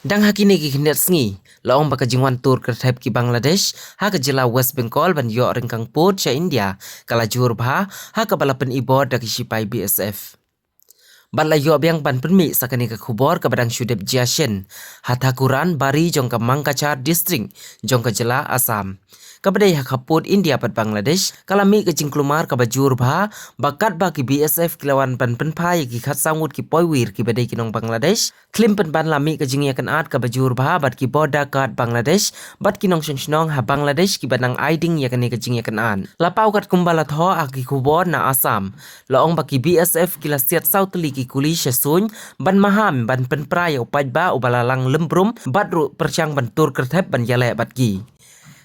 Dang hakini ki hindat sngi, laong baka jingwan tur kerthep ki Bangladesh, haka jila West Bengal ban yo ringkang port sa India, kala jur bha, haka balapan ibod da kisipai BSF. Ban la yo biang ban penmi sakani ka khubor ka badang Shudep Jiashen, hathakuran bari jong ka Mangkachar district, jong ka jila Assam. Kabadai Khappud India pat Bangladesh, kalami ka jingklumar ka bajur bha, bakat ba ki BSF kilawan ban penpai ki khat sangut ki poiwir ki badai kinong Bangladesh, klim pen ban lami ka Jingiakynad ka bajur bha bat ki boda kat Bangladesh, bat kinong shnong ha Bangladesh ki banang Iaid yakani ka Jingiakynad. Lapau kat kumbala tho aki khubor na Assam, laong ba ki BSF kila Siat Sautli ki Kuli shasun, ban maham ban penprai upaj ba ubalalang lembrum, bat ru percang ban tur kerthep ban yale bat ki.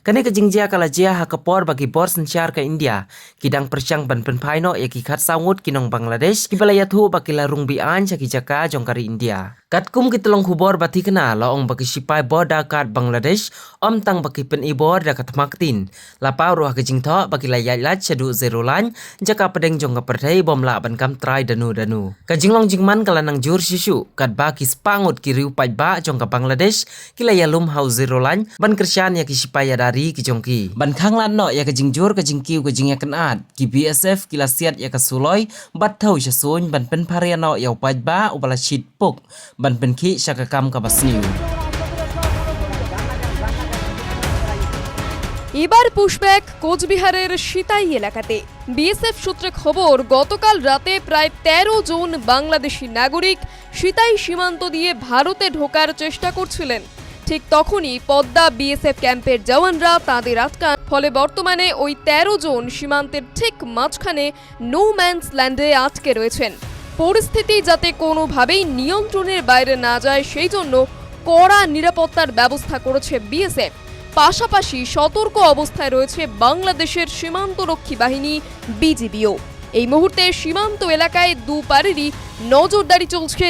Kani ka jingjia kala jia hakapor bagi bor sensyar ka India, kidang persyang ban penpai no ya ki khat sangut kinong Bangladesh, kibalaya thu baki larung bian sa ki jaka jongkari India. Katkum kitolong hubor bati kena laong baki sipai boda kat Bangladesh, tang baki pen ibor da katmaktin. Lapau ruah ke jingtho baki layat lat syadu zero lan, jaka pedeng jongka pertai bom la ban kam try danu. Ka jinglong jingman kala nang jur sisu, kat baki spangut ki riu pai ba jongka Bangladesh, kilaya lum hau zero lan, ban kersyan ya ki sipai dari ki jongki. Ban khang lan no ya ka jingjur ka jingkiu ka Jingiakynad, ki BSF kila Siat ya ka suloi, bat thau syasun ban pen pariano ya upaj ba ubala shit puk, ban penki syakakam ka basniu. এবার পুশব্যাক কোচবিহারের সিতাই এলাকাতে বিএসএফ সূত্রে খবর গতকাল রাতে প্রায় ১৩ জন বাংলাদেশি নাগরিক সিতাই সীমান্ত দিয়ে ভারতে ঢোকার চেষ্টা করছিলেন। ঠিক তখনই পদ্মা বিএসএফ ক্যাম্পের জওয়ানরা তাদের আটকান, ফলে বর্তমানে ওই ১৩ জন সীমান্তের ঠিক মাঝখানে নো ম্যানস ল্যান্ডে আটকে রয়েছেন। পরিস্থিতি যাতে কোনোভাবেই নিয়ন্ত্রণের বাইরে না যায় সেই জন্য কড়া নিরাপত্তার ব্যবস্থা করেছে বিএসএফ। পাশাপাশি সতর্ক অবস্থায় রয়েছে বাংলাদেশের সীমান্তরক্ষী বাহিনী বিজিবিও। এই মুহূর্তে সীমান্ত এলাকায় দুপারেরই নজরদারি চলছে।